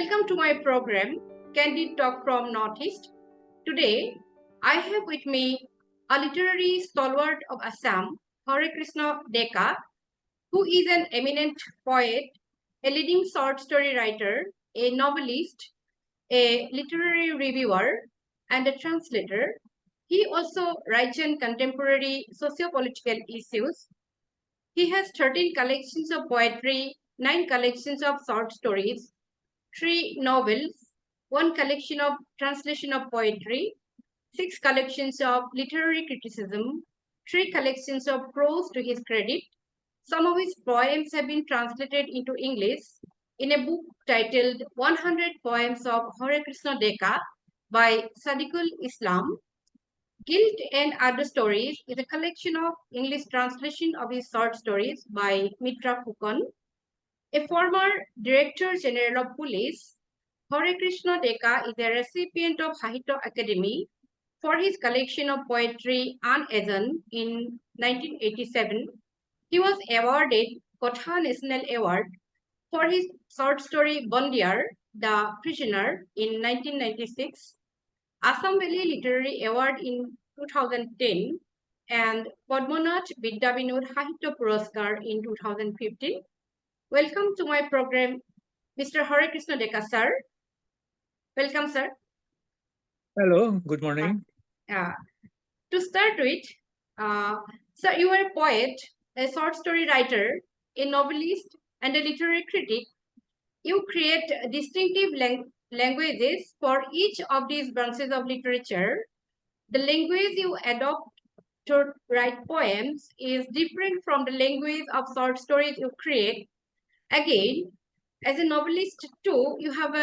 Welcome to my program, Candid Talk from Northeast. Today, I have with me a literary stalwart of Assam, Harekrishna Deka, who is an eminent poet, a leading short story writer, a novelist, a literary reviewer, and a translator. He also writes on contemporary socio-political issues. He has 13 collections of poetry, 9 collections of short stories, 3 novels, 1 collection of translation of poetry, 6 collections of literary criticism, 3 collections of prose to his credit. Some of his poems have been translated into English in a book titled 100 Poems of Harekrishna Deka by Sadiqul Islam. Guilt and Other Stories is a collection of English translation of his short stories by Mitra Fukan. A former Director General of Police, Harekrishna Deka is a recipient of Sahitya Academy for his collection of poetry Unezen in 1987. He was awarded Kotha National Award for his short story Bandiar, The Prisoner in 1996, Assam Valley Literary Award in 2010, and Padmanath Vidya Vinod Sahitya Puraskar in 2015. Welcome to my program, Mr. Harekrishna Deka, sir. Welcome, sir. Hello, good morning. To start with, sir, you are a poet, a short story writer, a novelist, and a literary critic. You create distinctive languages for each of these branches of literature. The language you adopt to write poems is different from the language of short stories you create. Again, as a novelist too, you have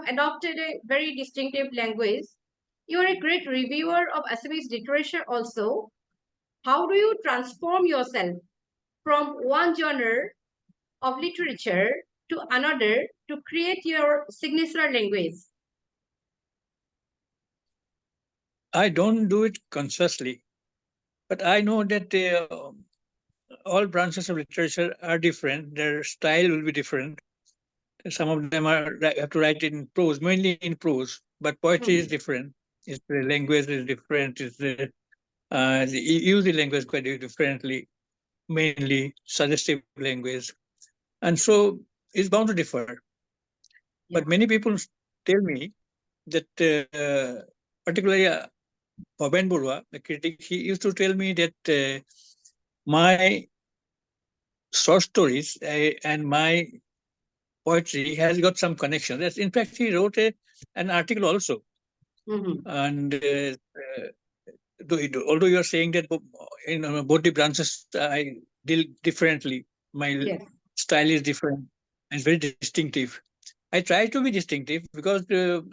adopted a very distinctive language. You are a great reviewer of Assamese literature also. How do you transform yourself from one genre of literature to another to create your signature language? I don't do it consciously, but I know that all branches of literature are different. Their style will be different. Some of them have to write in prose, mainly in prose, but poetry is different. The language is different. They use the language quite differently, mainly suggestive language. And so it's bound to differ. But many people tell me that particularly Bhaben Burwa, the critic, he used to tell me that my short stories and my poetry has got some connection. That's, in fact, he wrote an article also. And although you are saying that in both the branches I deal differently, my style is different and very distinctive. I try to be distinctive because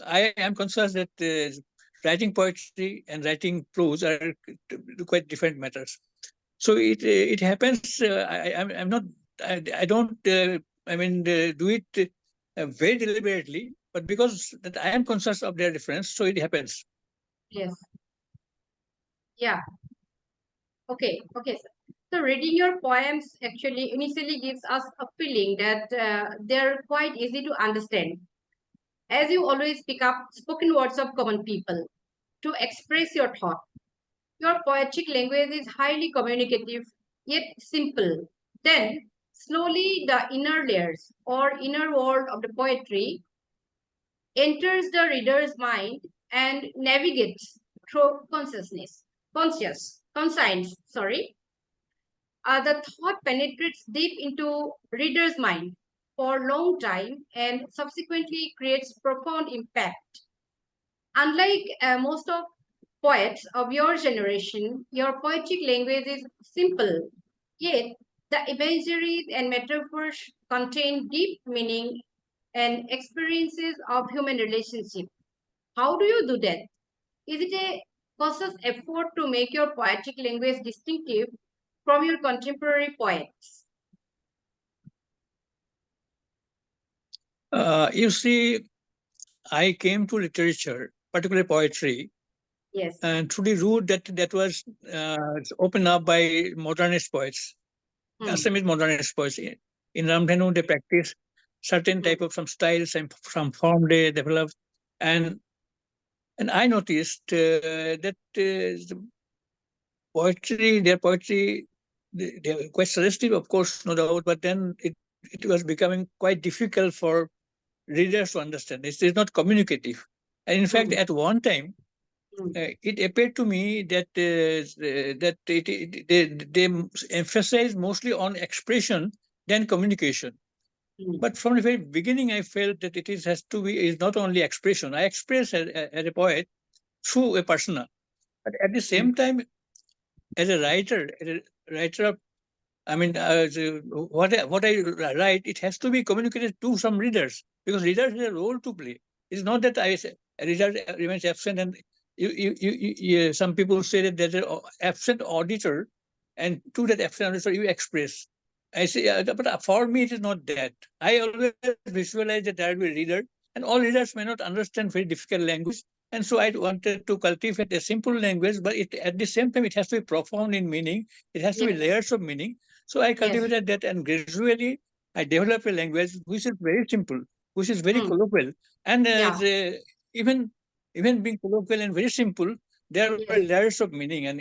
I am conscious that writing poetry and writing prose are quite different matters. So it happens. I'm not. I don't. Do it very deliberately, but because that I am conscious of their difference, so it happens. Yes. Yeah. Okay. Okay. So reading your poems actually initially gives us a feeling that they're quite easy to understand, as you always pick up spoken words of common people to express your thought. Your poetic language is highly communicative, yet simple. Then, slowly, the inner layers or inner world of the poetry enters the reader's mind and navigates through conscience. The thought penetrates deep into reader's mind for a long time and subsequently creates profound impact. Unlike most of poets of your generation, your poetic language is simple, yet the imageries and metaphors contain deep meaning and experiences of human relationship. How do you do that? Is it a conscious effort to make your poetic language distinctive from your contemporary poets? You see, I came to literature, particularly poetry, and through the route that was opened up by modernist poets, Assamese modernist poets. In Ramdhanu, they practice certain type of some styles and some form they develop, and I noticed that the poetry, they were quite suggestive, of course, no doubt, but then it was becoming quite difficult for readers to understand. It is not communicative. And in fact, at one time, it appeared to me that they emphasize mostly on expression than communication. But from the very beginning, I felt that it is has to be is not only expression. I express as a poet through a persona, but at the same time, as a writer of, I mean, what I write, it has to be communicated to some readers, because readers have a role to play. It's not that a reader remains absent and some people say that there's an absent auditor, and to that absent auditor you express. I say, but for me it is not that. I always visualize that there will be a reader, and all readers may not understand very difficult language, and so I wanted to cultivate a simple language, but at the same time it has to be profound in meaning. It has to be layers of meaning. So I cultivated that, and gradually I developed a language which is very simple, which is very colloquial, and even being colloquial and very simple, there are layers of meaning, and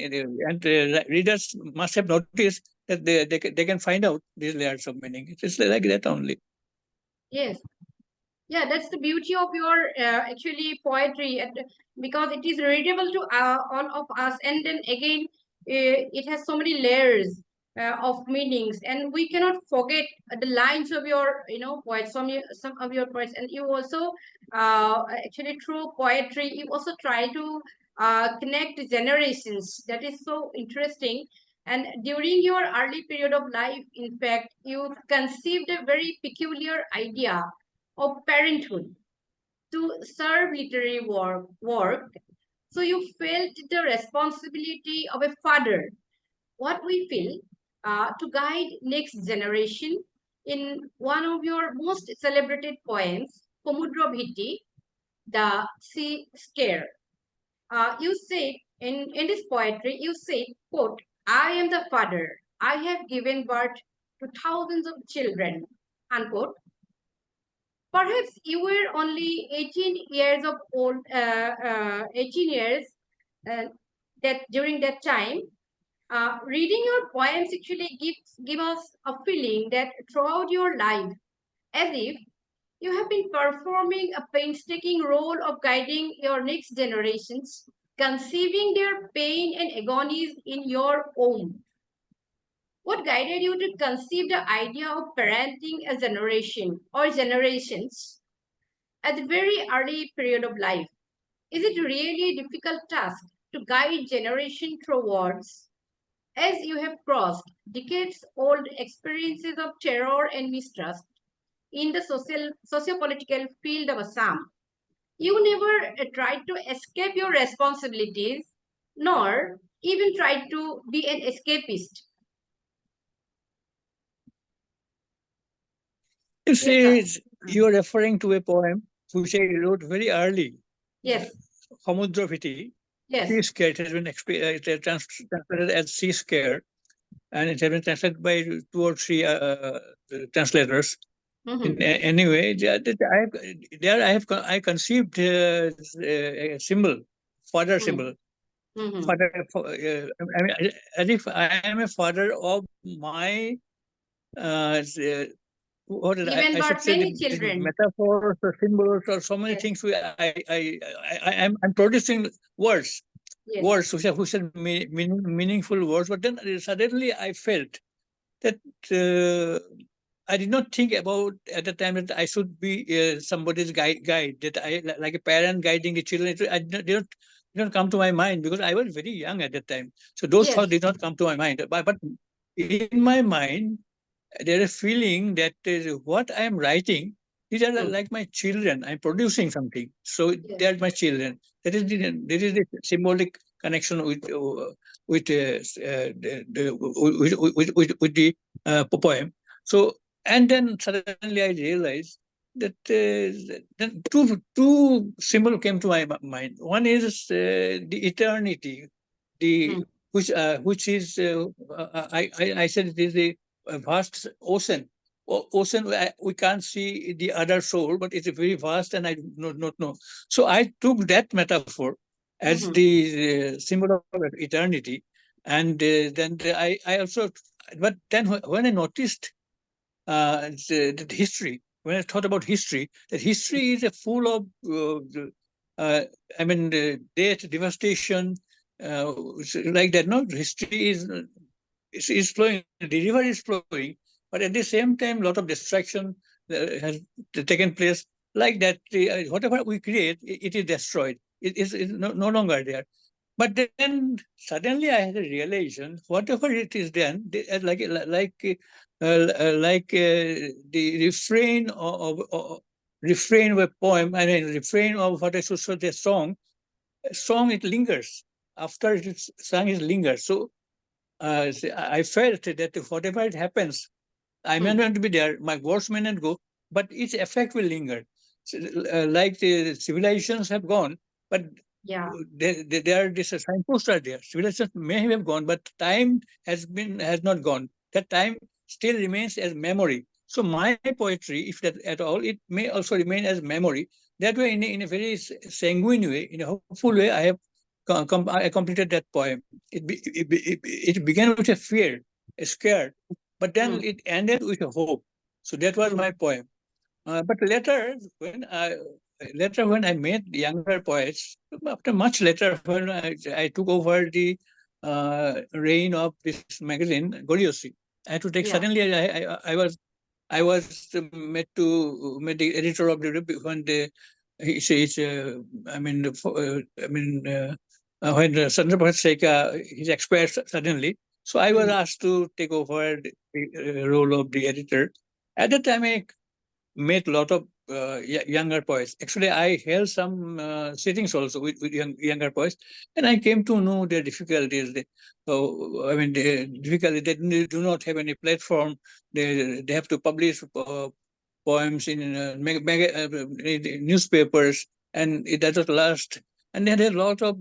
readers must have noticed that they can find out these layers of meaning. It's like that only. Yes. Yeah, that's the beauty of your actually poetry, because it is readable to all of us, and then again, it has so many layers of meanings, and we cannot forget the lines of your, poets, some of your poets, and you also actually through poetry, you also try to connect generations. That is so interesting. And during your early period of life, in fact, you conceived a very peculiar idea of parenthood to serve literary work. So you felt the responsibility of a father, what we feel, to guide next generation. In one of your most celebrated poems, Komudra Bhiti, the Sea Scare, you say in this poetry, you say, quote, "I am the father. I have given birth to thousands of children," unquote. Perhaps you were only 18 years of old, 18 years uh, that during that time. Reading your poems actually give us a feeling that throughout your life, as if you have been performing a painstaking role of guiding your next generations, conceiving their pain and agonies in your own. What guided you to conceive the idea of parenting a generation or generations at the very early period of life? Is it really a difficult task to guide generation through words? As you have crossed decades-old experiences of terror and mistrust in the socio-political field of Assam, you never tried to escape your responsibilities, nor even tried to be an escapist. You Yes, sir. see, you are referring to a poem which I wrote very early, Yes, Hamudraviti, Sea yes. Scare. It has been it has translated as Sea Scare, and it has been translated by two or three translators. In Mm-hmm. anyway, I conceived a symbol, father symbol. Mm-hmm. Father, I mean, as if I am a father of my what did Given I should birth say many the children. metaphors or symbols or so many Yes, things. I'm producing words, yes, which are meaningful words. But then suddenly I felt that I did not think about at the time that I should be somebody's guide. That I like a parent guiding the children. I did not come to my mind because I was very young at that time. So those thoughts yes. did not come to my mind. But in my mind, there is a feeling that what I am writing, these are Mm. like my children. I'm producing something, so they Yes, are my children. That is the symbolic connection with the poem. So, and then suddenly I realized that then two symbol came to my mind. One is the eternity, the mm. which is I said it is the vast ocean. ocean, we can't see the other shore, but it's very vast, and I do not know. So I took that metaphor as Mm-hmm. the symbol of eternity, and I also, but then when I noticed the history, when I thought about history, that history is a full of, death, devastation, like that. No, history is flowing, the river is flowing, but at the same time, a lot of destruction has taken place. Like that, whatever we create, it is destroyed. It is no longer there. But then suddenly I had a realization, whatever it is done, the refrain refrain of a poem, I mean, refrain of what I should say, a song, it lingers. After it's sung, it lingers. So I felt that whatever it happens, I may Hmm. not be there, my words may not go, but its effect will linger. So, like the civilizations have gone, but Yeah. there are these signposts are there. Civilizations may have gone, but time has not gone. That time still remains as memory. So my poetry, if that at all, it may also remain as memory. That way, in a very sanguine way, in a hopeful way, I completed that poem. It began with a fear, a scare, but then Hmm. it ended with a hope. So that was Hmm. my poem. But later when I met younger poets, after much later when I took over the reign of this magazine, Goriosi, I had to take Yeah. suddenly. I was met the editor of the when the he says, when Chandra Prasad Sekha he's expired suddenly, so I was Hmm. asked to take over the role of the editor. At that time, I met a lot of younger poets. Actually, I held some sittings also with younger poets, and I came to know their difficulties. The difficulty, they do not have any platform. They have to publish poems in newspapers, and it does not last. And they had a lot of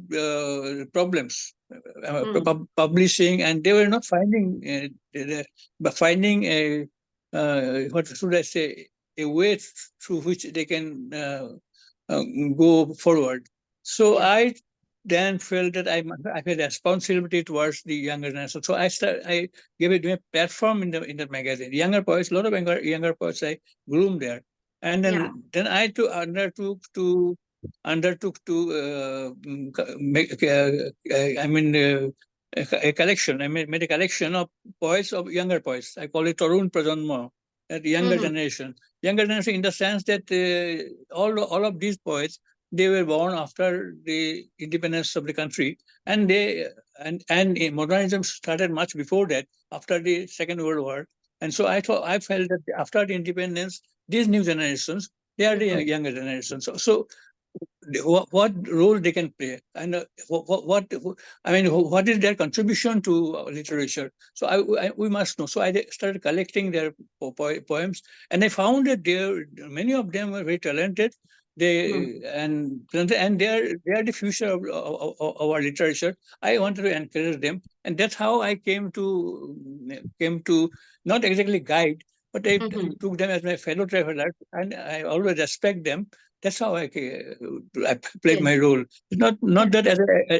problems Hmm. publishing, and they were not finding but finding a what should I say, a way through which they can uh, go forward. So Yeah. I then felt that I had a responsibility towards the younger generation. So I gave it a platform in the magazine. Younger poets, a lot of younger poets I groomed there, and Yeah. then I too undertook to make a collection. I made a collection of poets, of younger poets. I call it Tarun Prajanma, that younger Hmm. generation. Younger generation in the sense that all of these poets, they were born after the independence of the country, and modernism started much before that, after the Second World War. And so I felt that after the independence, these new generations, they are the Hmm. younger generations. So what role they can play, and what is their contribution to literature. So we must know. So I started collecting their poems, and I found that many of them were very talented. Hmm. And they are the future of our literature. I wanted to encourage them, and that's how I came to not exactly guide, but I Hmm. took them as my fellow travelers, and I always respect them. That's how I play Yes. my role. It's not Yeah. that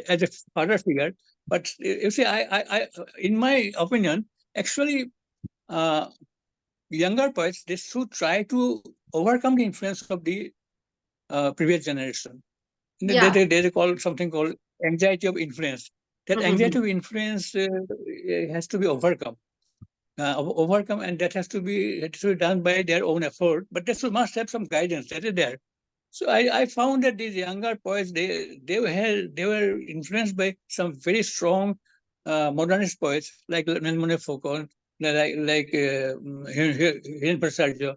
as a father figure, but you see, in my opinion, actually, uh, younger poets, they should try to overcome the influence of the previous generation. Yeah. They call something called anxiety of influence. That Hmm. anxiety of influence has to be overcome, and that has to be done by their own effort. But they must have some guidance. That is there. So I found that these younger poets, they were influenced by some very strong modernist poets like Nelmone Foucault, Hiren Prasad,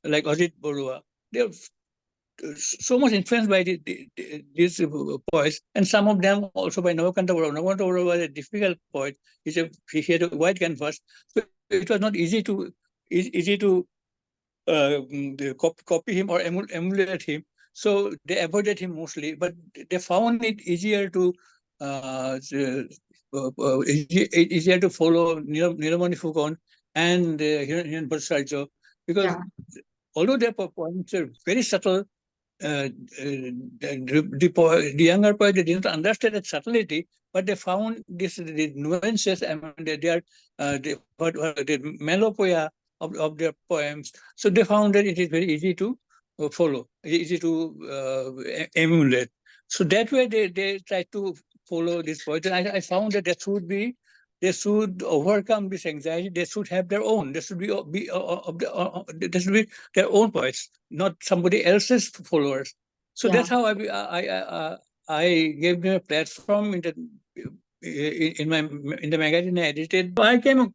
like Ajit Borua. They're so much influenced by these poets, and some of them also by Navakanta Borua. Navakanta Borua was a difficult poet. He had a wide canvas, so it was not easy to copy him or emulate him. So they avoided him mostly, but they found it easier to follow Nilamani Foucault and Hiran Bhattacharya. because Yeah. although their poems are very subtle, the younger poets, they didn't understand that subtlety, but they found the nuances. I mean, they are the melopoeia of their poems. So they found that it is very easy to follow, easy to emulate. So that way they try to follow this poet. And I found that they should overcome this anxiety. They should have their own. They should they should be their own poets, not somebody else's followers. So Yeah. that's how I gave them a platform in the magazine I edited. So I came in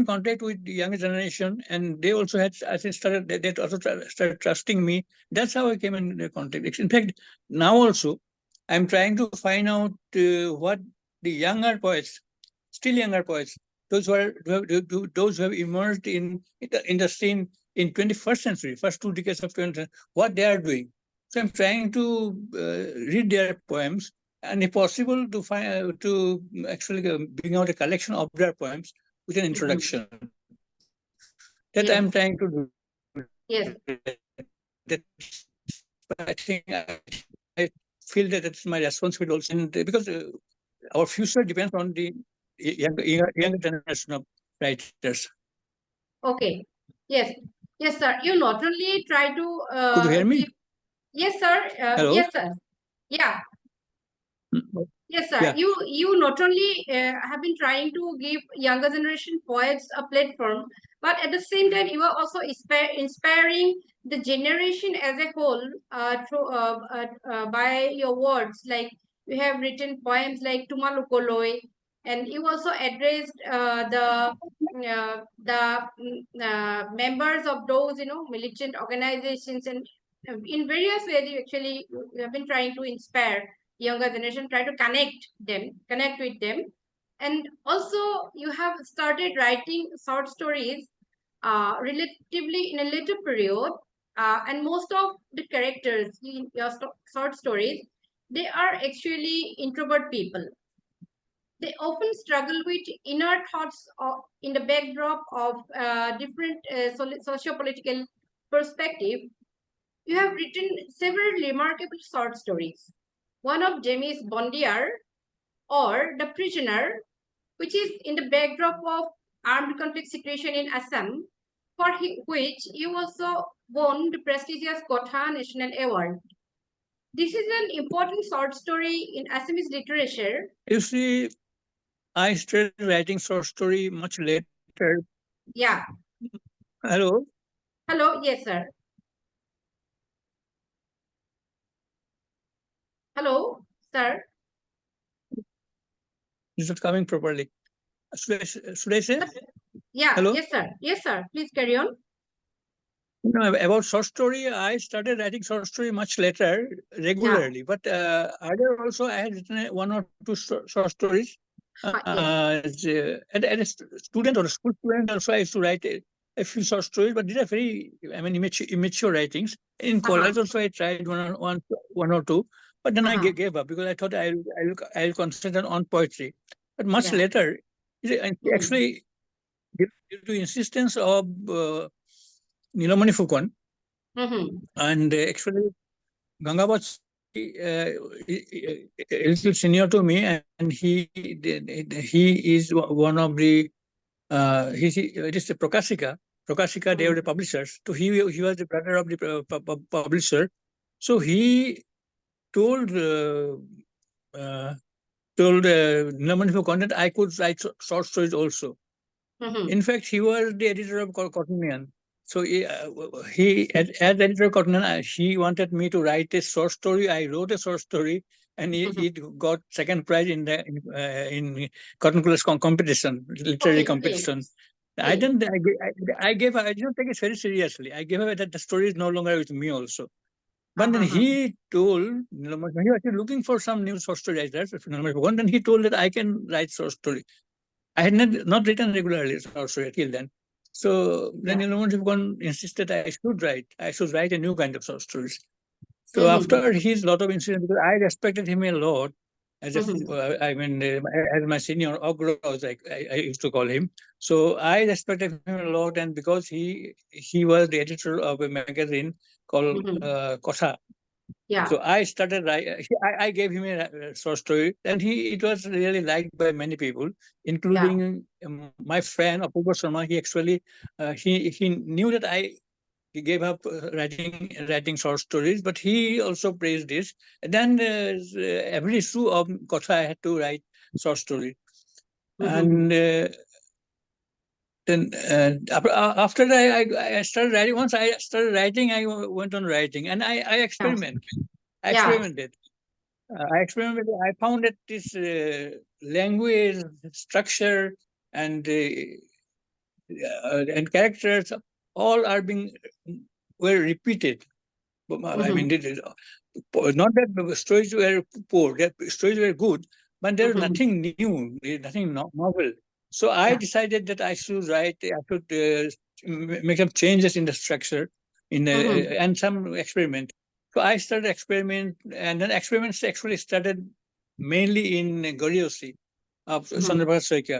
contact with the younger generation, and they also had I think they also started trusting me. That's how I came in contact. In fact, now also I'm trying to find out what the younger poets, still younger poets, those who have emerged in the scene in 21st century, first 2 decades of 20th, what they are doing. So I'm trying to read their poems, and if possible, to find to actually bring out a collection of their poems with an Mhm. introduction. That Yes. I'm trying to do. Yes. That I think I feel that it's my responsibility also, and because our future depends on the younger generation of writers. Okay. Yes. Yes, sir. You not only try to Could you hear me? give. Yes, sir. Hello? Yes, sir. Yeah. Mm, Yes, sir. yeah. You not only have been trying to give younger generation poets a platform, but at the same time, you are also inspiring the generation as a whole by your words. Like you have written poems like Tumalukoloi, and you also addressed members of those militant organizations, and in various ways you have been trying to inspire younger generation, try to connect with them. And also you have started writing short stories relatively in a later period, and most of the characters in your short stories, they are actually introvert people. They often struggle with inner thoughts in the backdrop of different socio-political perspective. You have written several remarkable short stories. One of them is Bondiar, or The Prisoner, which is in the backdrop of armed conflict situation in Assam, for which you also won the prestigious Kotha National Award. This is an important short story in Assamese literature. You see, I started writing short story much later. Yeah. Hello? Hello. Yes, sir. Hello, sir. It's not coming properly. Should I say? Yeah. Hello? Yes, sir. Yes, sir. Please carry on. No, about short story, I started writing short story much later, Yeah. regularly. But earlier also, I had written one or two short stories. Yes. As a student or a school student, also I used to write a few short stories, but these are very, I mean, immature writings. In Uh-huh. college also, I tried one or two, but then I Uh-huh. gave up because I thought I'll concentrate on poetry. But much Yeah. later, Mhm. actually, due to insistence of Nilamani Fukon's, Mhm. and actually, Gangabad is little senior to me, and he is one of the it is the Prakashika. They were Mhm. the publishers. So he was the brother of the publisher. So he told uh, Nilaman Fukan that I could write short stories also. Mhm. In fact, he was the editor of Cottonian. So as editor of Cottonian, he wanted me to write a short story. I wrote a short story, and Mhm. it got second prize in Cotton Colors competition, literary Okay, great, competition. I great. didn't. I didn't take it very seriously. I gave away that the story is no longer with me also. But then Uh-huh. he told, he was looking for some new short story writers. And then he told that I can write short story. I had not written regularly also till then. So then Yeah. Illuminati insisted I should write a new kind of short stories. So Mhm. after his lot of incidents, because I respected him a lot, as a, Mhm. as my senior Ogros, I used to call him. So I respected him a lot, and because he was the editor of a magazine called Mhm. Kotha. Yeah. So I started. I gave him a short story, and it was really liked by many people, Yeah. including my friend Apurva Sharma. He actually he knew that he gave up writing short stories, but he also praised this. And then every issue of Kotha I had to write short story, Mhm. and then after I started writing. Once I started writing, I went on writing, and I Yeah. experiment. I Yeah. experimented. I experimented. I found that this language structure and characters all are being were repeated. I Mhm. mean, not that the stories were poor, the stories were good, but there's Mhm. nothing new, there's nothing novel. So I Yeah. decided that I should make some changes in the structure, Mhm. and some experiment. So I started experiment, and then experiments actually started mainly in Goriosi of Mhm. Chandrabhaga Soika.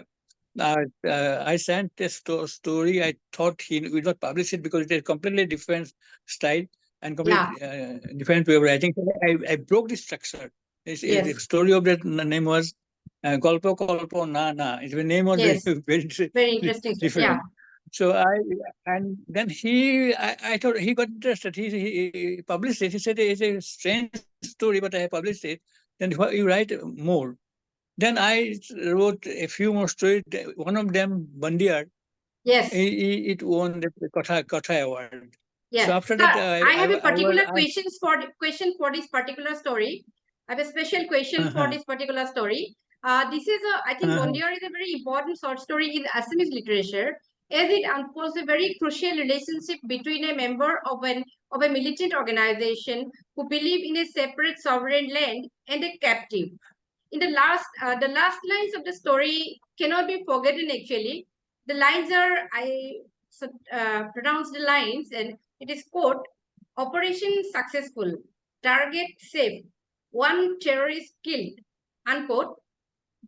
I sent a story. I thought he would not publish it because it is completely different style and Yeah. completely different way of writing. So I broke the structure. The Yes. story of that name was Golpo Kolpo Na Na. The name was very Yes. Very interesting story. Yeah. different. So and then I thought he got interested. He published it. He said it's a strange story, but I have published it. Then you write more. Then I wrote a few more stories. One of them, Bandiar, Yes. it won the Kotha Award. So Yeah. after So that, I have a I was particular question for this particular story. I have a special question for uh-huh, this particular story. This is a, I think uh-huh. Bondiar is a very important short story in Assamese literature, as it unfolds a very crucial relationship between a member of a militant organization who believe in a separate sovereign land and a captive. In the last lines of the story cannot be forgotten. Actually, the lines are pronounce the lines, and it is quote: "Operation successful, target safe, one terrorist killed," unquote.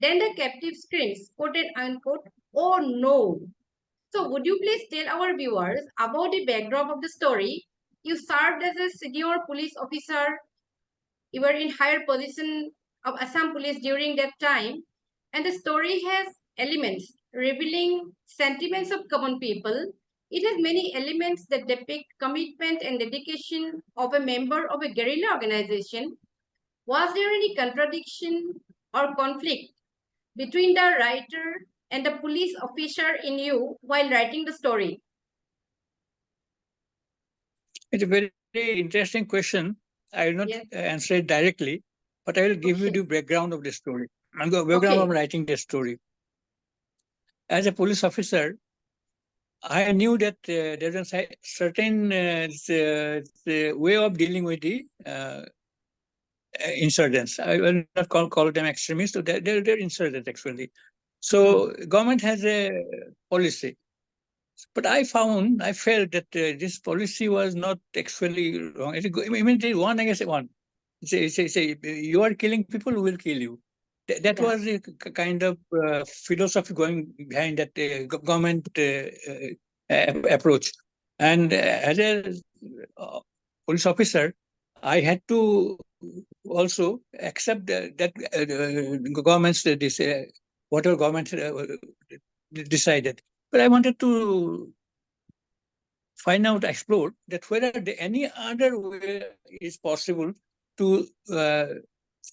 Then the captive screams, quoted unquote, "Oh no!" So, would you please tell our viewers about the backdrop of the story? You served as a senior police officer, you were in higher position of Assam police during that time, and the story has elements revealing sentiments of common people. It has many elements that depict commitment and dedication of a member of a guerrilla organization. Was there any contradiction or conflict between the writer and the police officer in you while writing the story? It's a very interesting question. I will not Yes. answer it directly, but I will give you the Okay. background of the story. And the background of Okay. writing the story. As a police officer, I knew that there was a certain the way of dealing with the insurgents. I will not call them extremists. So they're insurgents actually. Mm-hmm. So government has a policy, but I felt that this policy was not actually wrong. I mean, it is one against one. You are killing people who will kill you. That Yeah. was the kind of philosophy going behind that government approach. And as a uh, police officer, I had to also accept government's whatever government decided. But I wanted to find out, explore that whether any other way is possible to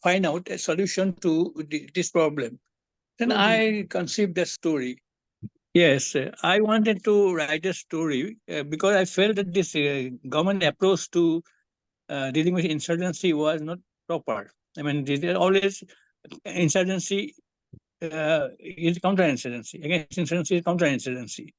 find out a solution to this problem. Then Mm-hmm. I conceived a story. Yes, I wanted to write a story because I felt that this government approach to dealing with insurgency was not proper. I mean, there always insurgency is counterinsurgency. Against insurgency is counterinsurgency.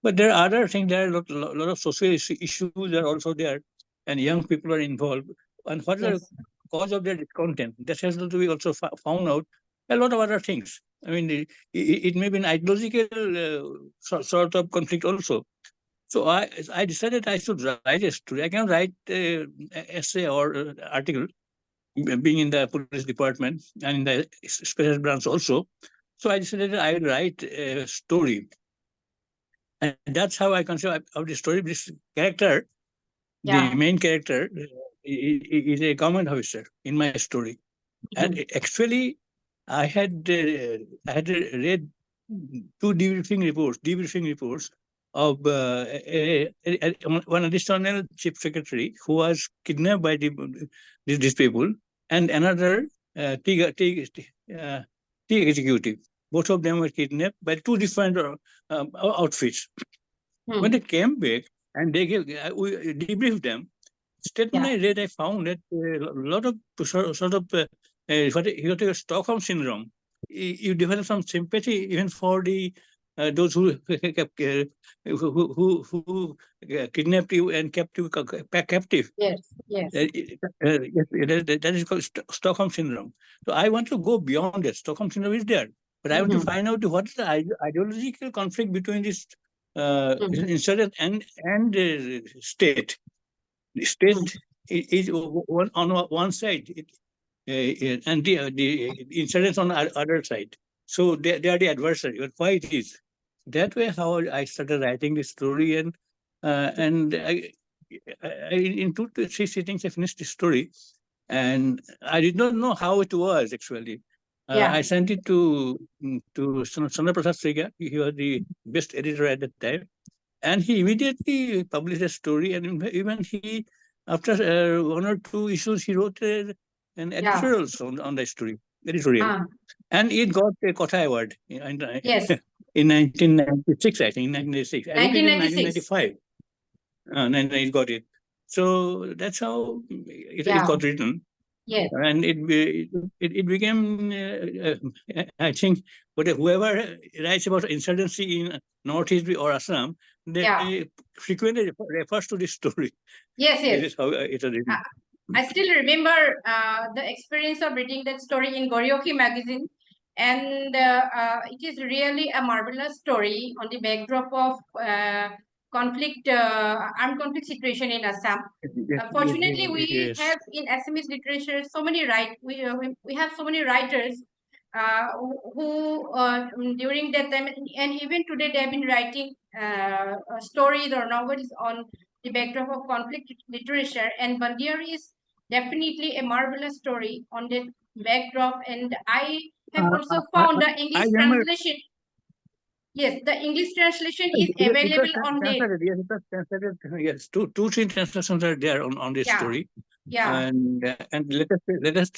But there are other things. There are lot of social issues are also there, and young people are involved. And what is the Yes. cause of their discontent? That has to be also found out. A lot of other things. I mean, it may be an ideological sort of conflict also. So I decided I should write a story. I can write essay or article, being in the police department and in the special branch also. So I decided I will write a story, and that's how I conceived of the story. This character, the Yeah. main character, is a government officer in my story. And Mhm. actually, I had read two debriefing reports of one additional chief secretary who was kidnapped by these people, and another uh, tea executive. Both of them were kidnapped by two different outfits. When Hmm. they came back and they we debriefed them, statement Yeah. I read, I found that a lot of sort of what you call Stockholm syndrome. You develop some sympathy even for the those who kidnapped you and kept you captive. Yes. Yes. Yes, that is called Stockholm syndrome. So I want to go beyond that. Stockholm syndrome is there, but I want to Mhm. find out what is the ideological conflict between this Mhm. insurgent and state. The Mhm. state is on one side, and the insurgents on the other side. So they are the adversary. But why it is? That way, how I started writing the story, and in 2 to 3 sittings, I finished the story, and I did not know how it was actually. Yeah. I sent it to Sundar Prasad Sriga. He was the best editor at that time, and he immediately published a story. And even he, after 1 or 2 issues, he wrote an Yeah. editorials on the story, editorial, Ah. and it got a Kotha Award Yes. in 1996. I think in 1996. I wrote it in 1996. 1995, and then it got it. So that's how it Yeah. got written, Yes. and it became. I think, but whoever writes about insurgency in Northeast or Assam, Yeah. they frequently refers to this story. Yes. This Yes. is how it is Uh, written. I still remember the experience of reading that story in Goryoki magazine, and it is really a marvelous story on the backdrop of armed conflict situation in Assam. Yes, Fortunately, we yes. have in Assamese literature so many we have so many writers who during that time and even today they have been writing stories or novels on the backdrop of conflict literature, and Bandiar is definitely a marvelous story on that backdrop. And I have also found the I English remember. translation. Yes, the English translation is It was available on net. translated. Yes, it was translated. Yes, two, three translations are there on this Yeah, story, yeah, and latest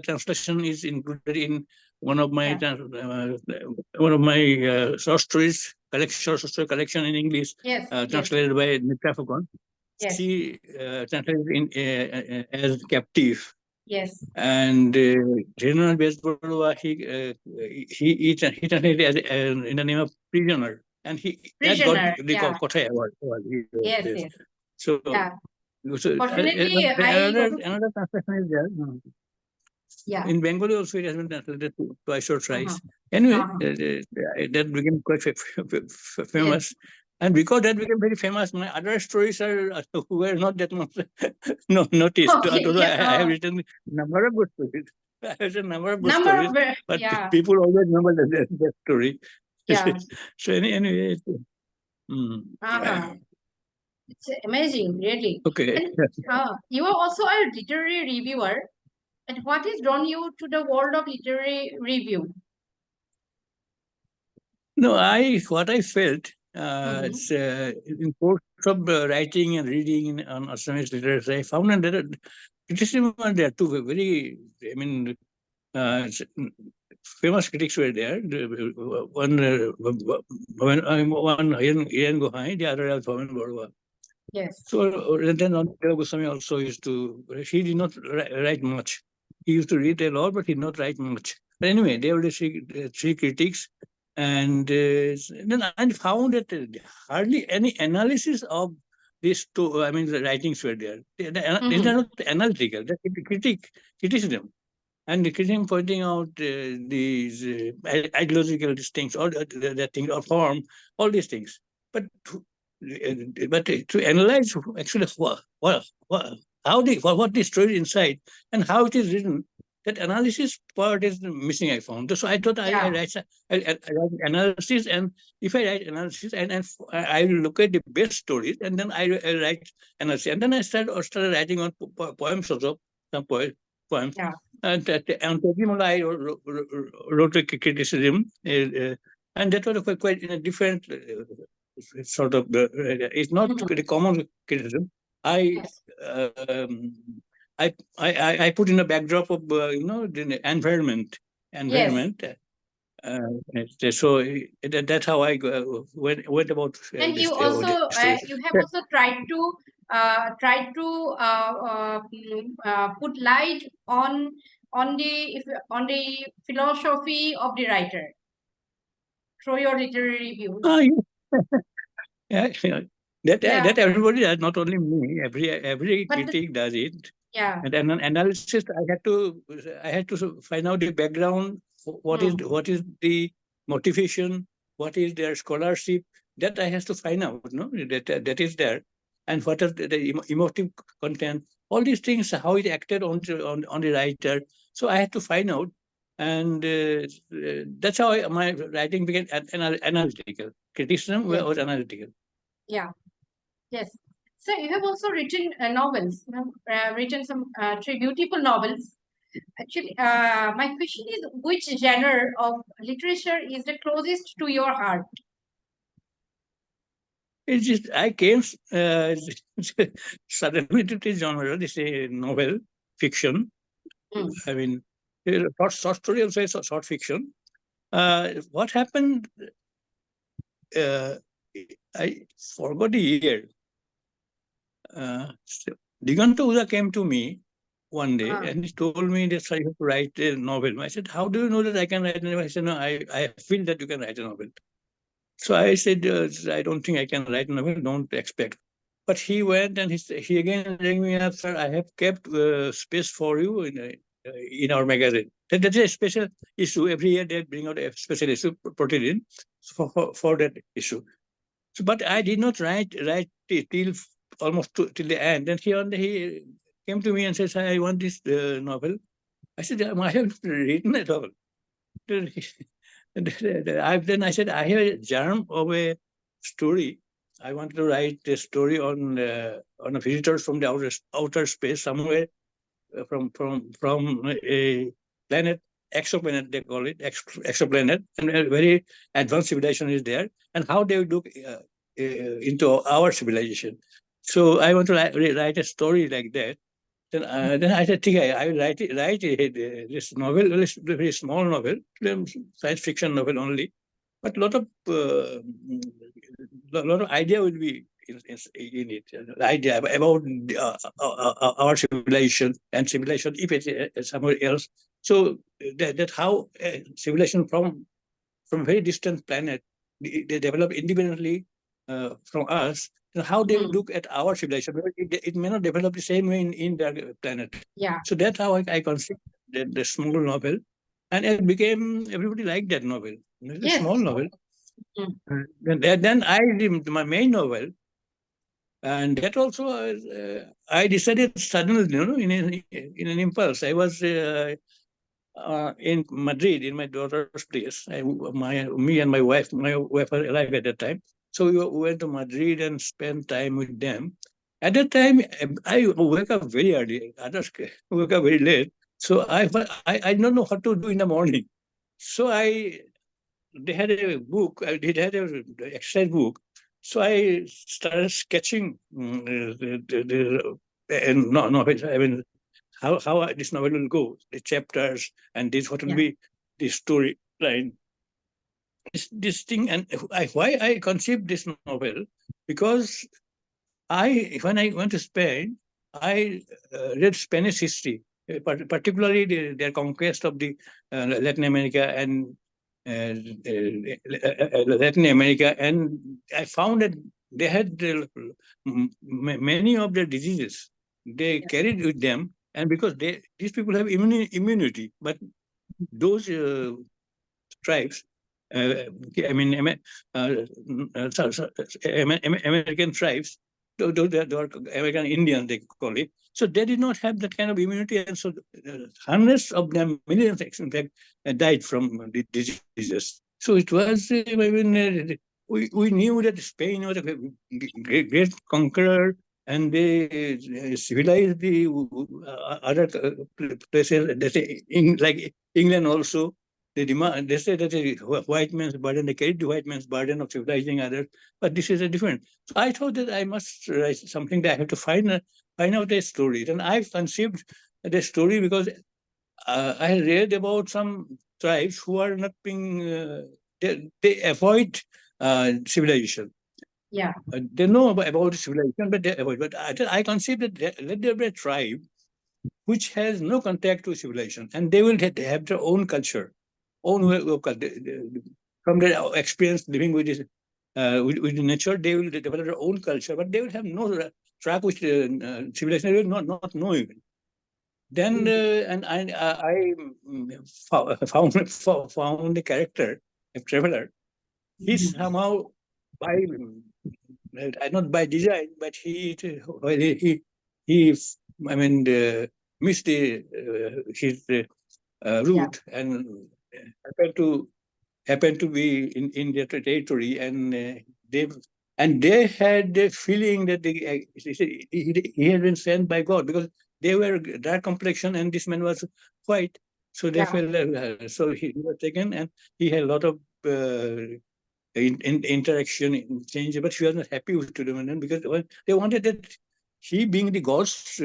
translation is included in one of my yeah. short stories collection, short story collection in English, Yes, yes, translated by Nitra Fugon. yes, She translated in as captive, yes. and General Bezborova, he translated in the name of prisoner, and he that got Prisoner. the Yeah, Kotha Award. yes, Yes. yes. So, Yeah. but Fortunately, the I got to. another translation is there. Yeah. In Bengali also, it has been translated twice or Uh-huh. thrice. Anyway, Uh-huh. that became quite Yes. famous. And because that became very famous, my other stories are were not that much no noticed. Okay. Although Yeah. I have written number of good stories. I have written number of good Number stories, of but yeah, people always remember that story. yeah. So anyway, mm, Uh-huh. It's amazing, really. okay. And you are also a literary reviewer. And what has drawn you to the world of literary review? No, what I felt Mm-hmm. in course of writing and reading on Assamese literature, I found that criticism were there too. Very, I mean, famous critics were there. One Ian Gohai, the other Alphaman Borwa. Yes. So then Goswami also used to. He did not write much. He used to read a lot, but he did not write much. But anyway, there were the three critics, and then I found that hardly any analysis of these two. I mean, the writings were there. These are Mm-hmm. not analytical. They're criticism, and the criticism pointing out these ideological things, or that thing, or form, all these things. But to analyze actually what how what the story inside and how it is written. That analysis part is missing, I found. So I thought I Yeah. write analysis, and if I write analysis I will look at the best stories, and then I write analysis, and then I started writing on poems also, some poems. Yeah. And on Pokemon, I wrote a criticism, and that was quite in a different sort of. It's not Mhm. the common criticism. I Yes. um, I put in a backdrop of the Yes. environment. So that's how I went about And this story. you have also tried to put light on the on the philosophy of the writer through your literary views. Ah, yeah, yeah. Yeah, That everybody does, not only me. Every but critic does it. yeah. And then an analysis, I had to find out the background. Hmm. What is the motivation? What is their scholarship? That I have to find out. No, that is there, and what are the emotive content? All these things, how it acted on the writer. So I had to find out, and that's how my writing became analytical. Criticism Yes. was analytical. Yeah. Yes. So you have also written novels. You have written some three beautiful novels. Actually, my question is, which genre of literature is the closest to your heart? It's just I came suddenly to this genre. This is novel fiction. Hmm. I mean, short story also is short fiction. What happened? Uh, I forgot the year. So Diganta Uda came to me one day Ah, and he told me that I have to write a novel. I said, "How do you know that I can write a novel?" I said, "No, I feel that you can write a novel." So I said, "I don't think I can write a novel. Don't expect." But he went and he again rang me up, "Sir, I have kept space for you in our magazine." That's a special issue. Every year they bring out a special issue, protein, for that issue. So, but I did not write it till almost till the end. And he came to me and says, "I want this novel." I said, "I haven't written a novel." Then I said, "I have a germ of a story. I want to write a story on a visitor from the outer space somewhere, from a planet, exoplanet they call it, exoplanet, and a very advanced civilization is there, and how they look into our civilization." So I want to write a story like that. Then I said, "Okay, I will this novel, this very small novel, science fiction novel only, but lot of idea will be in it. Idea about our civilization and civilization if it's somewhere else. So that how civilization from very distant planet they develop independently from us. And how they will hmm. look at our civilization. It may not develop the same way in their planet. Yeah. So that's how I conceived the small novel, and it became everybody liked that novel. It's a Yes. small novel. Hmm. Then I did my main novel, and that also I decided suddenly, in an impulse. I was in Madrid, in my daughter's place. Me and my wife arrived at that time. So we went to Madrid and spent time with them. At that time, I wake up very early. Others wake up very late. So I don't know what to do in the morning. So they had a book. They had a exercise book. So I started sketching and no, I mean how this novel will go, the chapters, and this what will Yeah. be the storyline. This thing, and why I conceived this novel, because when I went to Spain, I read Spanish history, particularly their conquest of the Latin America and Latin America, and I found that they had many of their diseases they Yeah. carried with them, and because these people have immunity, but those tribes, uh, I mean, American tribes, they were American Indians, they call it. So they did not have that kind of immunity, and so hundreds of them, millions, in fact, died from the diseases. So it was, we knew that Spain was a great conqueror, and they civilized the other places. They say, like England also, they say that the white man's burden, they carried the white man's burden of civilizing others, but this is a different. So I thought that I must write something that I have to find out a story. Then I conceived the story because I read about some tribes who are not being, they avoid civilization. Yeah. They know about civilization, but they avoid. But I conceived that let there be a tribe which has no contact to civilization, and they will have their own culture, own way of culture. From their experience living with this, with the nature, they will develop their own culture, but they will have no track with civilization. They will not know even. Then and found a character, a traveler. He somehow by not by design, but well, he I mean missed his Yeah. route and happened to be in their territory, and they they had the feeling that he had been sent by God, because they were dark complexion and this man was white. So they Yeah. felt so he was taken, and he had a lot of interaction change, but she was not happy with Tudamanan because they wanted that he, being the God's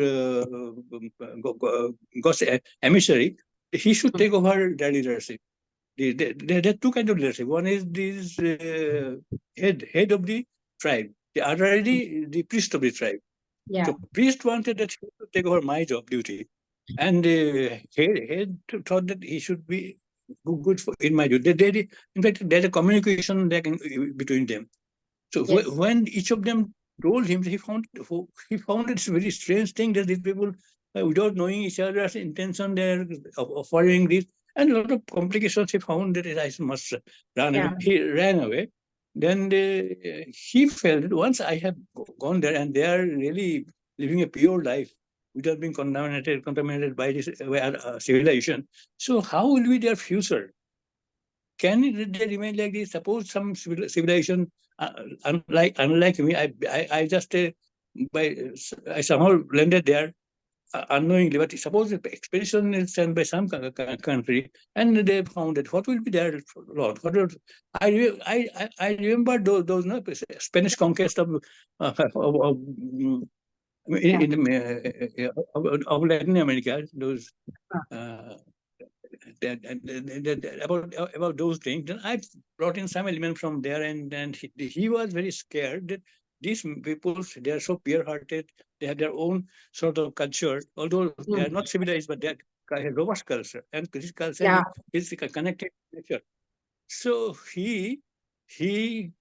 emissary, he should take over their leadership. There are two kinds of leadership. One is this head of the tribe. The other is the priest of the tribe. Yeah. So priest wanted that he should take over my job duty, and head thought that he should be good for in my duty. In fact, there's a communication between them. So Yes. when each of them told him, he found it's a very strange thing that these people, without knowing each other's intention, they're following this, and a lot of complications. He found that I must run Yeah. away. He ran away. Then he felt that once I have gone there and they are really living a pure life without being contaminated by this civilization. So how will be their future? Can they remain like this? Suppose some civilization, unlike me, I just by I somehow landed there unknowingly. But suppose the expedition is sent by some country, and they found that what will be their lot? What will, I remember those no, Spanish conquest Yeah. of Latin America. Those. Ah. Uh, about those things. Then I brought in some element from there, and he was very scared that these people, they are so pure-hearted. They have their own sort of culture, although they are not civilized, but they are robust culture, and this culture Yeah. is connected to nature. So he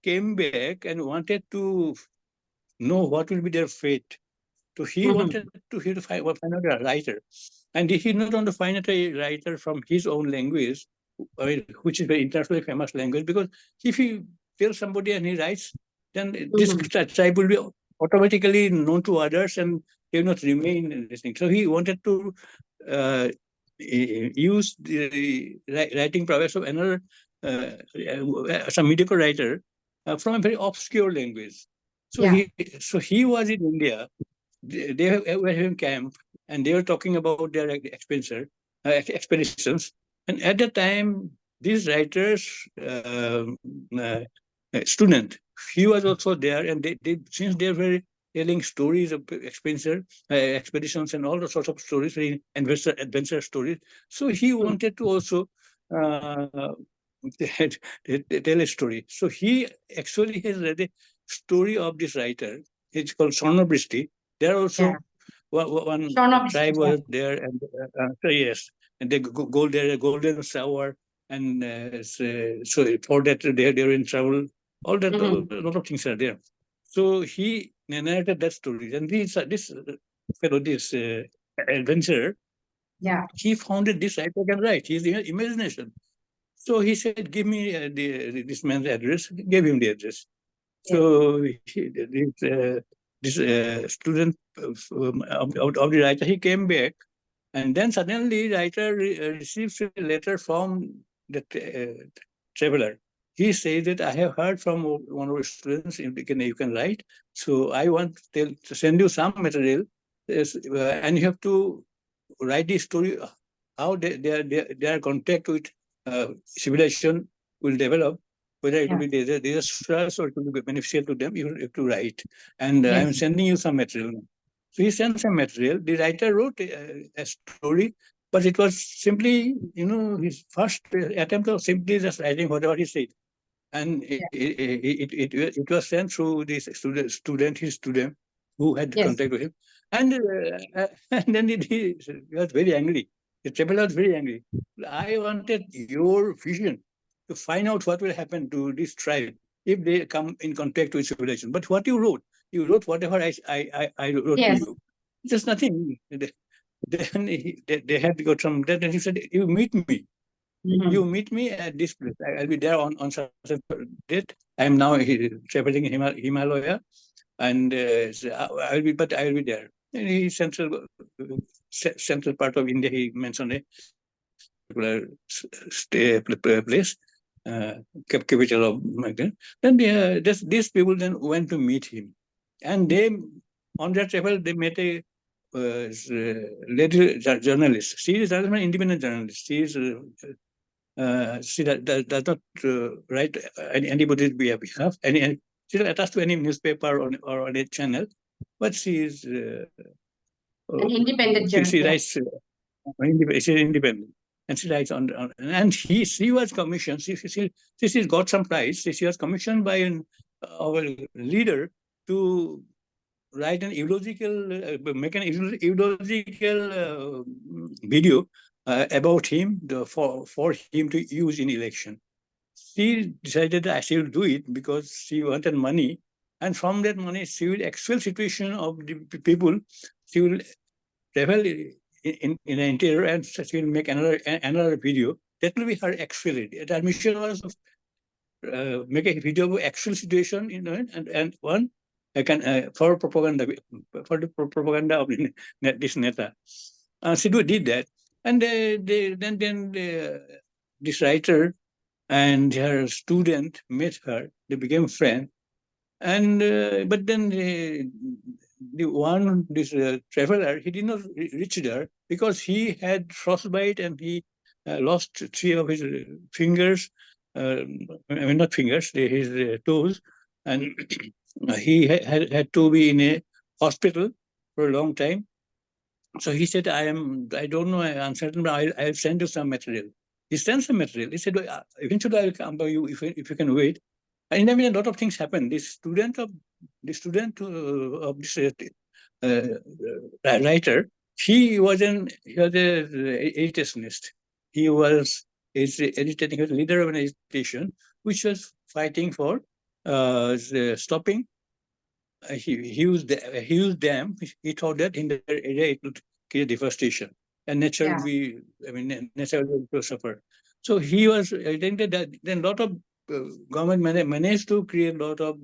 came back and wanted to know what will be their fate. So he wanted to find out a writer, and he not only find out a writer from his own language, I mean, which is very internationally famous language, because if he tells somebody and he writes, then this tribe will be automatically known to others, and they will not remain in this thing. So he wanted to use the writing prowess of another some mediocre writer from a very obscure language. So Yeah. he was in India. They were having camp, and they were talking about their expeditions. And at the time, these writers, uh, student, he was also there, and since they were telling stories of expeditions and all the sorts of stories, adventure stories. So he wanted to also uh, tell a story. So he actually has read a story of this writer. It's called Sornobristi. There Yeah. also one Shaun of the tribe Street. Yeah. was there, and so yes, and they go there, a golden shower, and so for that they're in trouble. All that, a lot of things are there. So he narrated that story, and this fellow, this adventurer, Yeah. he founded this writer can write. His imagination. So he said, "Give me this man's address." Gave him the address. Yes. So this student of the writer, he came back, and then suddenly writer receives a letter from the traveler. He says that I have heard from one of your students, you can write. So I want to send you some material, yes, and you have to write the story how their contact with civilization will develop, whether it will Yeah. be disastrous or it will be beneficial to them. You have to write, and I'm Yes. sending you some material. So he sent some material. The writer wrote a story, but it was simply, his first attempt was simply just writing whatever he said, and Yeah. it was sent through this his student, who had Yes. contact with him, and and then he was very angry. The traveler was very angry. I wanted your vision to find out what will happen to this tribe if they come in contact with civilization. But what you wrote whatever I wrote to Yes. you. Just nothing. Then they had got some. Then he said, "You meet me. You Mhm. meet me at this place. I'll be there on such a date. I am now traveling in Himalaya, and so I will be there." And he central part of India. He mentioned a particular place, uh, capital of Magdalene. Then these people then went to meet him, and they on their travel they met a lady journalist. She is an independent journalist. She does not write anybody's behalf, she's not attached to any newspaper or any channel, but An independent she journal. writes, she's independent, and she writes and she was commissioned, she got some prize, she was commissioned by our leader to write an eulogical, make an eulogical video about him, for him to use in election. She decided that she will do it because she wanted money, and from that money, she will actual situation of the people. She will travel in the interior, and she will make another video. That will be her actual. Her mission was make a video of actual situation, and one I can for propaganda, for the propaganda of this Neta. Did that, and this writer and her student met her. They became friends, and but then the one this traveler, he did not reach there because he had frostbite, and he lost three of his fingers. Uh, I mean, not fingers, his toes, and he had to be in a hospital for a long time. So he said, I don't know, I'm uncertain, but I'll send you some material. He sent some material. He said, "Well, eventually I'll come by you if you can wait." And I mean, a lot of things happened. Of this writer, he was a educationist. He was he was leader of an agitation which was fighting for stopping he used them. He thought that in their area it would create devastation, and nature Yeah. will be. I mean, nature will suffer. So he was. I think that then a lot of government managed to create a lot of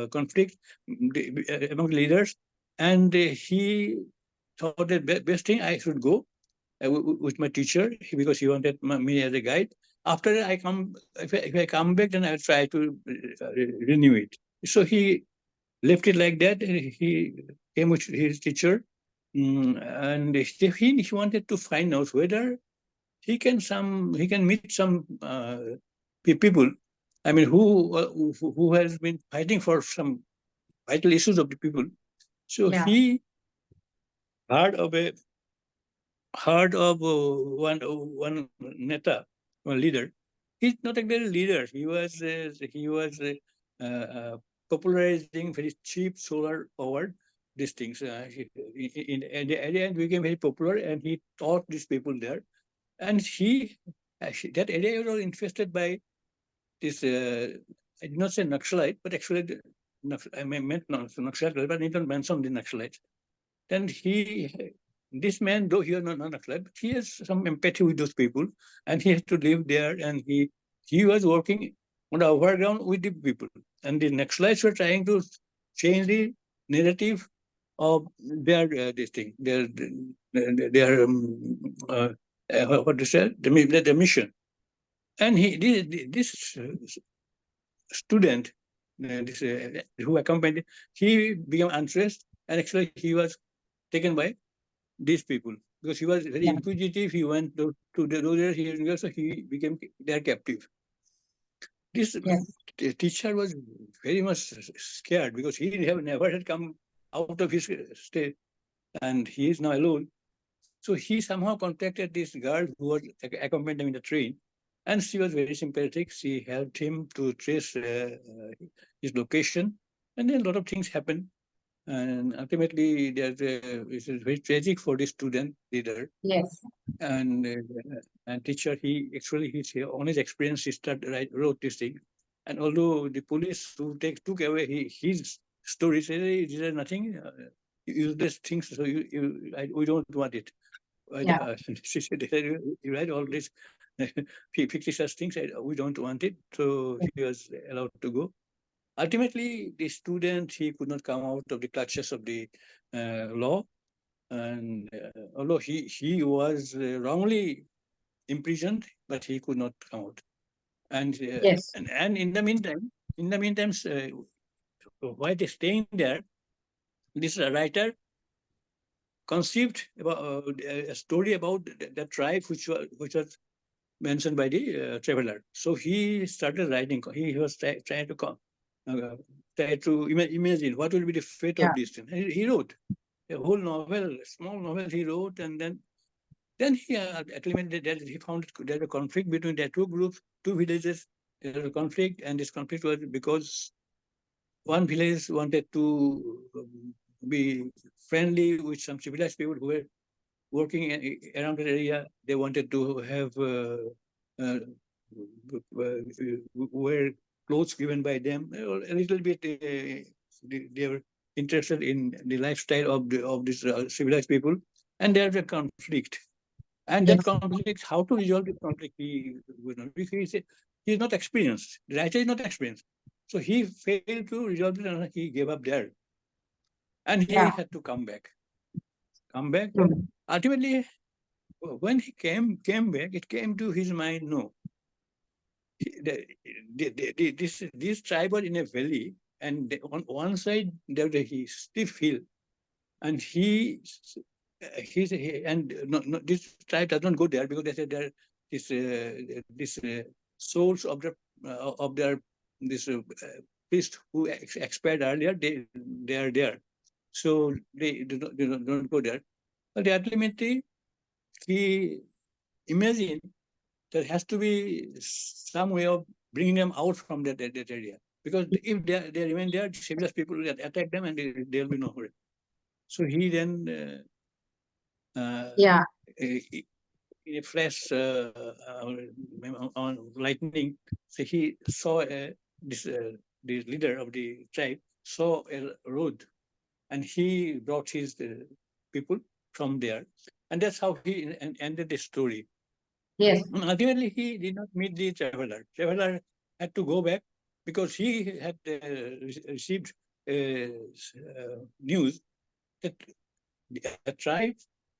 conflict among leaders, and he thought that best thing I should go with my teacher because he wanted me as a guide. After that, if I come back, then I'll try to renew it. So he left it like that. And he came with his teacher, and he wanted to find out whether he can meet some people. I mean, who has been fighting for some vital issues of the people. So Yeah. he heard of a heard of one neta, one leader. He's not a great leader. He was popularizing very cheap solar powered these things. In the area, and became very popular, and he taught these people there. And that area was infested by this. I did not say Naxalite, but actually, I meant Naxalite, but I didn't mention the Naxalites. Then this man, though he was not a club, but he has some empathy with those people, and he has to live there. And he was working on the overground with the people. And the Naxalites were trying to change the narrative of their this thing, their what to say, the mission. And this student, this who accompanied, he became anxious, and actually he was taken by these people because he was very Yeah. inquisitive. He went to those areas, so he became their captive. This Yes. teacher was very much scared because he never had come out of his state, and he is now alone. So he somehow contacted this girl who was accompanying him in the train, and she was very sympathetic. She helped him to trace his location, and then a lot of things happened. And ultimately, it is very tragic for the student leader Yes. and teacher. He actually his on his experience, he wrote this thing. And although the police who took away his story, said, "Hey, these are nothing, useless things, so we don't want it." Yeah. She said, "You write all this fictitious things, we don't want it." So he was allowed to go. Ultimately, the student, he could not come out of the clutches of the law, and although he was wrongly imprisoned, but he could not come out. And Yes. in the meantime, while they staying there, this writer conceived about, a story about the tribe which was mentioned by the traveler. So he started writing. He was trying to uh, imagine what will be the fate of Yeah. this thing. He wrote a whole novel, a small novel he wrote, and then he ultimately he found there's a conflict between the two groups, two villages. There was a conflict, and this conflict was because one village wanted to be friendly with some civilized people who were working around the area. They wanted to have wear clothes given by them. A little bit, they were interested in the lifestyle of these civilized people, and there's a conflict. And that Yes. conflict, how to resolve this conflict, he's not experienced. The writer is not experienced, so he failed to resolve it, and he gave up there, and he Yeah. had to come back. Come back. Mm. Ultimately, when he came back, it came to his mind, no, this tribe was in a valley, and on one side there was a steep hill, and this tribe does not go there because they said there this souls of their this priest who expired earlier, they are there, so they don't go there. But ultimately, he imagine there has to be some way of bringing them out from that area. Because if they remain there, the civilized people will attack them and they'll be nowhere. So he then, Yeah. in a flash on lightning, so he saw this the leader of the tribe saw a road, and he brought his people from there, and that's how he ended the story. Yes. Ultimately, he did not meet the traveler. Traveler had to go back because he had received news that a tribe,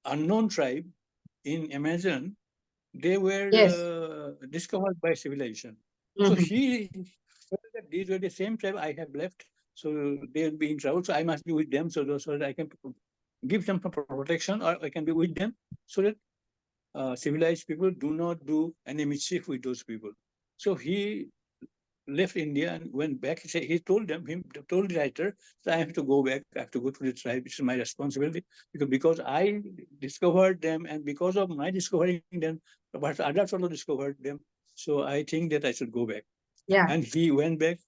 unknown tribe in Amazon, they were Yes. discovered by civilization. So Hmm. he felt that these were the same tribe I have left, so they'll be in trouble. So I must be with them, so that I can give them some protection, or I can be with them, so that civilized people do not do any mischief with those people. So he left India and went back. He told them, he told the writer, that I have to go back. I have to go to the tribe. It's my responsibility because I discovered them, and because of my discovering them, but others also discovered them. So I think that I should go back. Yeah. And he went back,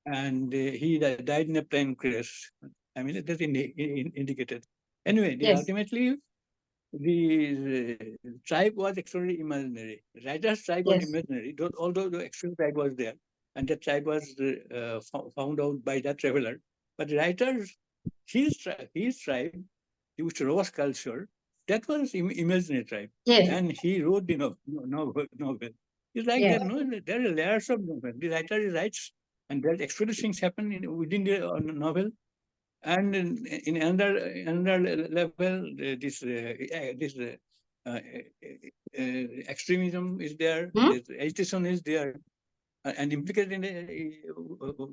and he died in a plane crash. I mean, that's indicated. Anyway, Yes. ultimately the tribe was actually imaginary. Writer's tribe was Yes. imaginary, although the actual tribe was there, and the tribe was found out by that traveler. But writer's his tribe, which was culture, that was imaginary tribe, Yes. and he wrote the novel. It's like Yes. that. No, there are layers of novel. The writer writes, and there actually things happen within the novel, And in another level, uh, extremism is there, Hmm? this agitation is there, and implicated in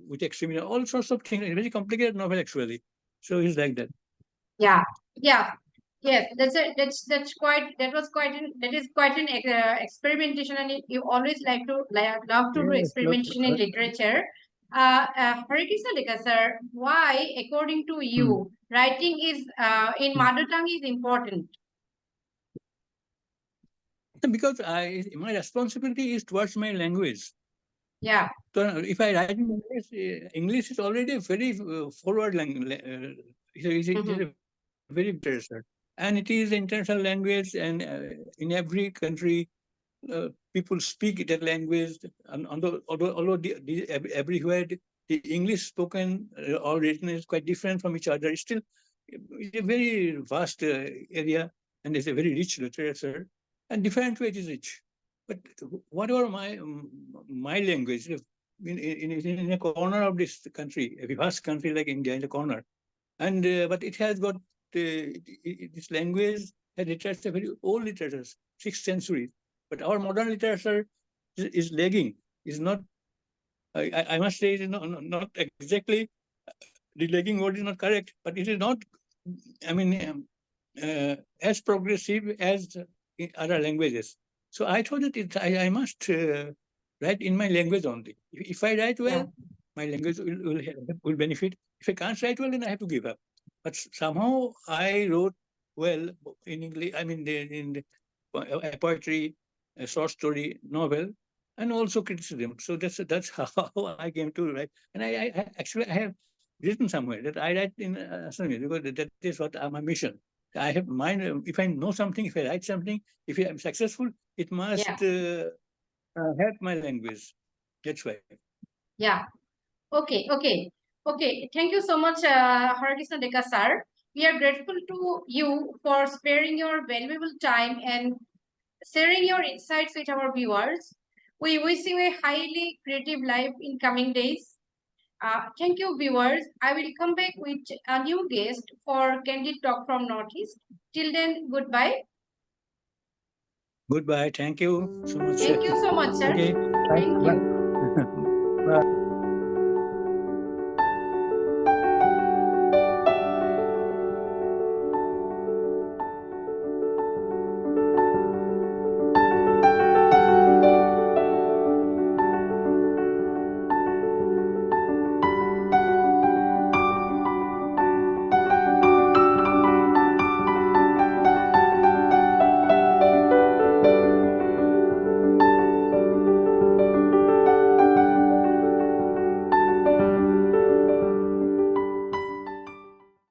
with extremism, all sorts of things. Very complicated novel actually. So it's like that. Yeah, yeah, yes. That's quite that is quite an experimentation, and you always love to do Yes, look, experimentation in literature. Hare Krishna Deka, sir, why, according to hmm, you, writing is in hmm. mother tongue is important? Because my responsibility is towards my language. Yeah. So if I write in English, English is already a very forward language. It is Hmm. a very big literature, and it is the international language, and in every country, people speak that language. And although everywhere the English spoken or written is quite different from each other, still it's a very vast area, and it's a very rich literature, and different way it is rich. But whatever my language, in a corner of this country, a vast country like India, in the corner, and but it has got this language has literature, very old literature, 6th century. But our modern literature is lagging. Is not. I must say, it is not exactly the lagging word is not correct, but it is not. I mean, as progressive as in other languages. So I thought that I must write in my language only. If I write Yeah. well, my language will benefit. If I can't write well, then I have to give up. But somehow I wrote well in English. I mean, a poetry, a short story, novel, and also criticism. So that's how I came to write. And actually I have written somewhere that I write in Assam because that is what my mission. I have mind. If I know something, if I write something, if I am successful, it Yeah. must help my language. That's why. Yeah. Okay, okay, okay. Thank you so much, Hare Krishna Deka, sir. We are grateful to you for sparing your valuable time and sharing your insights with our viewers. We wish you a highly creative life in coming days. Thank you, viewers. I will come back with a new guest for Candid Talk from Northeast. Till then, goodbye. Goodbye. Thank you so much. Thank you so much, sir. Okay. Thank Bye. you. Bye. Bye.